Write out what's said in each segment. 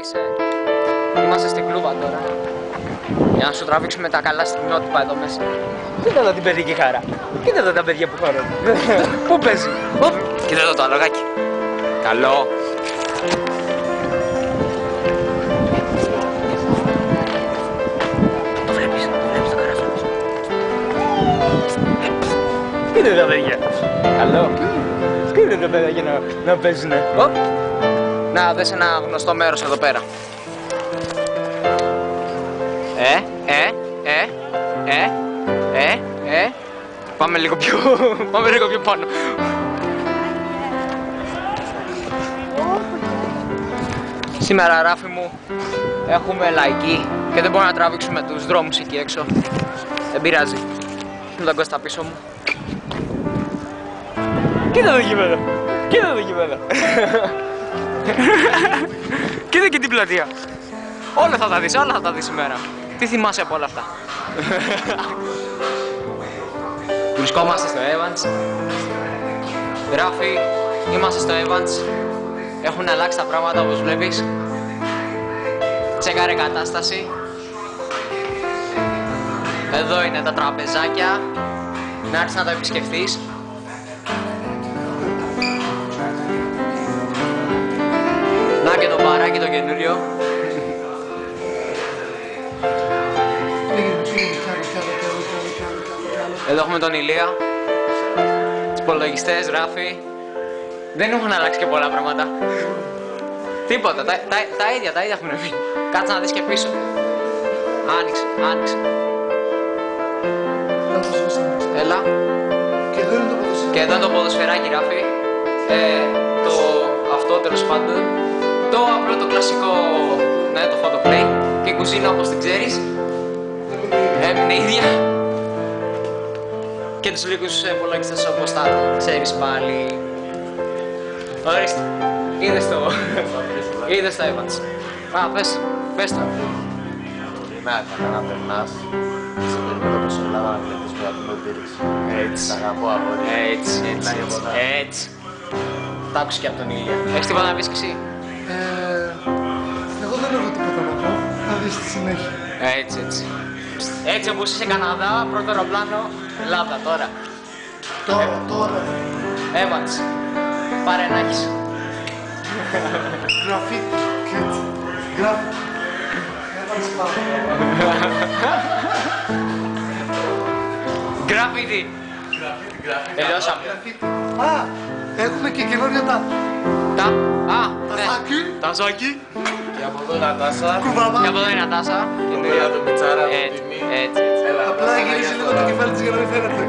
είσαι. Είμαστε στην κλούβα τώρα. Για να σου τραβήξουμε τα καλά στιγμιότυπα εδώ μέσα. Κοίτα εδώ την παιδική χαρά. Κοίτα εδώ τα παιδιά που χωρούν. Πού παίζει. Κοίτα εδώ το αλογάκι. Καλό. Το βλέπεις το καραφλό. Κοίτα τα παιδιά. Καλό. Κοίτα τα παιδιά να παίζουνε. Να δες ένα γνωστό μέρος εδώ πέρα. Πάμε λίγο πιο πάνω. Σήμερα, Ράφη μου, έχουμε λαϊκή και δεν μπορούμε να τραβήξουμε τους δρόμους εκεί έξω. Δεν πειράζει. Με τον Κώστα πίσω μου. Κοίτα το γήπεδο. Κοίτα το γήπεδο. Κοίτα και την πλατεία. Όλα θα τα δεις σήμερα. Τι θυμάσαι από όλα αυτά. Βρισκόμαστε στο Evans. Ράφη, είμαστε στο Evans. Έχουν αλλάξει τα πράγματα όπως βλέπεις. Τσεκάρε κατάσταση. Εδώ είναι τα τραπεζάκια. Να έρθεις να τα επισκεφθείς. Να και το μπαράκι το καινούριο. Εδώ έχουμε τον Ηλία, τους υπολογιστές, Ράφη. Δεν έχουν αλλάξει και πολλά πράγματα. Τίποτα, τα ίδια έχουν μείνει. Κάτσε να δεις και πίσω. Άνοιξε. Έλα. Και εδώ είναι το ποδοσφαιράκι, Ράφη. Αυτό τέλος πάντων. Το απλό, το κλασικό, ναι, το photo play. Και η κουζίνα όπως την ξέρεις. Έμεινε ίδια. Και τους λίγους υπολογιστές όπως τα ξέρεις πάλι. Ορίστε. Είδες το Evans. Πες το. Καλημέρα, να περνάς. Σε περιμένω πως η Ελλάδα να βλέπεις πέρα από την πύρης. Έτσι. Σ' αγαπώ, αγόρι. Έτσι. Τ' άκουσε και από τον Ηλία. Έχεις τίποτα να πεις και εσύ? Εγώ δεν έχω τίποτα να πω. Θα δεις στη συνέχεια. Έτσι. Έτσι όπως είσαι Καναδά, πρώτο αεροπλάνο, Ελλάδα τώρα. Τώρα. Evans. Πάρε να έχεις. Γραφίτι. Γράφει. Γκράφιτι. Τελειώσαμε. Α, έχουμε και καινούργια τα σάκι. Τα σάκι. Και από εδώ η Νατάσα. Κουβάμα. Και από εδώ η Νατάσα. Καινούργια του Πιτσάρα, του Τιμή. Έτσι. Απλά γυρίζει λίγο το κεφάλι της για να μην φαίνεται.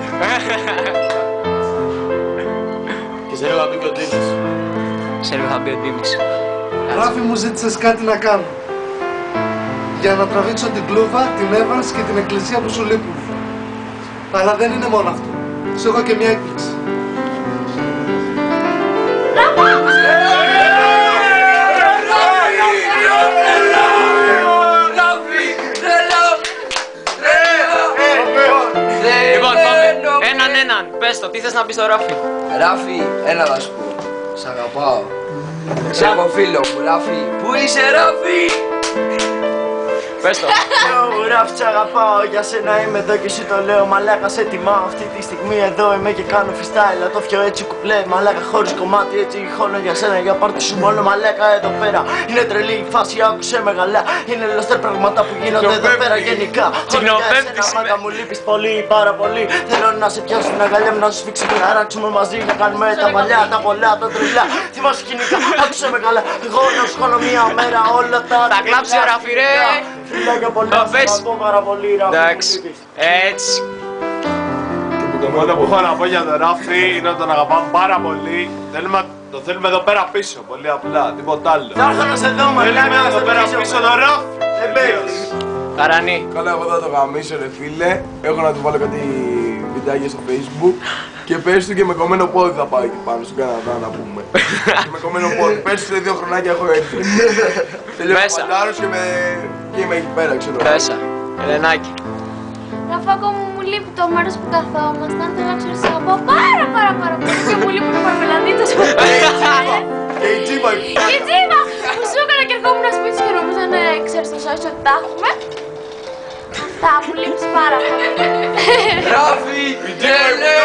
Και σε λίγο θα μπει και ο Τίμης. Σε λίγο θα μπει ο Τίμης. Ράφη, μου ζήτησες κάτι να κάνω. Για να τραβήξω την κλούβα, την Evans και την εκκλησία που σου λείπουν. Αλλά δεν είναι μόνο αυτό. Σου έχω και μια έκπληξη. Λοιπόν, πάμε. Έναν. Πες το, τι θες να πεις στο Ράφη? Ράφη, έλα να σου πω. Σ' αγαπάω. Σ' έχω φίλο μου, Ράφη. Πού είσαι, Ράφη? Πες το. Yo, Ράφη, σ' αγαπάω, για σένα είμαι εδώ και εσύ το λέω. Μαλάκα, σε τιμάω αυτή τη στιγμή εδώ είμαι και κάνω freestyle. Το φιω έτσι κουπλέ, μαλάκα χωρίς κομμάτι. Έτσι χώνω για σένα, για πάρτι σου μόνο μαλάκα εδώ πέρα. Είναι τρελή η φάση, άκουσε μεγαλά. Είναι λαστέρ πράγματα που γίνονται εδώ πέρα γενικά. Τσιγνοπέμπτης είμαι. Μάκα μου λείπεις πολύ, πάρα πολύ. Θέλω να σε πιάσω στην αγκαλιά μου, να σου σφίξω και να ράξουμε μαζί. Να κάνουμε τα παλιά, τα πολλά, τα τρελά. Θυμάσαι κοινικά, άκουσε μεγαλά. Εγώ να σου κάνω μία μέρα όλα τα. Θα κλάψει ο Ράφη, ρε. Φιλάκια πολλά, Το σ' πες. αγαπώ πάρα πολύ, Ράφη. Εντάξει. Έτσι. Το μόνο που έχω να πω για τον Ράφη είναι ότι τον αγαπάμε πάρα πολύ. Το θέλουμε εδώ πέρα πίσω, πολύ απλά, τίποτα άλλο. Θα έρθω να σε δω, μαλάκα, Θέλουμε να εδώ σε πέρα πείσω, πίσω με. τον Ράφη. Δεν παίζεις. Καρανί. Καλά, εγώ θα το γαμίσω ρε φίλε. Έχω να του βάλω κάτι βιντεάκια στο Facebook. Και πες του και με κομμένο πόδι θα πάω εκεί πάνω στον Καναδά να πούμε. Και με κομμένο πόδι. Πες του 2 χρονάκια έχω έρθει. Τελειώνω Μέσα. παντάρος και είμαι εκεί πέρα, ξέρω. Μέσα. Ελενάκι. Ραφάκο μου λείπει το μέρος που καθόμασταν. Θέλω να ξέρεις, αγαπάω πάρα πολύ. Και μου λείπουν οι μαρμελαδίτες που Και η Τζίμα. Και η Τζίμα που σου έκανα και ερχόμουν σπίτι και νομίζω να ξέρεις το σώση ότι τα έχουμε. Θα μου λείψει πάρα πολύ. Ράφη, γελέ!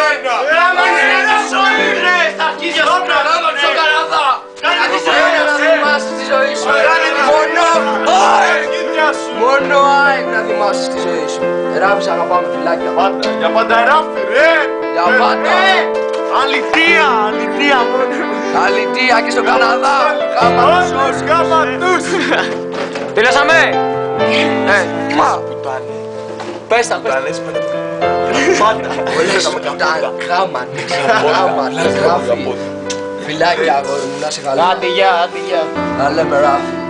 Ραμανέλος όλοι ρε! Στα αρχίδια σου Ράμα στο Καναδά! Κάτι σε να θυμάσαι στη ζωή σου! Μόνο ΑΕΚ να θυμάσαι στη ζωή σου! Ράφη, σ' αγαπάμε, φιλάκια! Για πάντα Ράφη ρε! Για πάντα! Αληθεία, αληθεία μόνο! Αλητία και στο Καναδά! Γάμα τους όλους! Γάμα τους! Τελειώσαμε! Μα! Πες τα, πες τα. Πάντα! Όλες τα κοιτάνε! Γάμα τους! Γάμα τους! Ράφη! Φιλάκια αγόρι μου, να σε καλά! Άντε γεια, άντε γεια! Να λέμε Ράφη!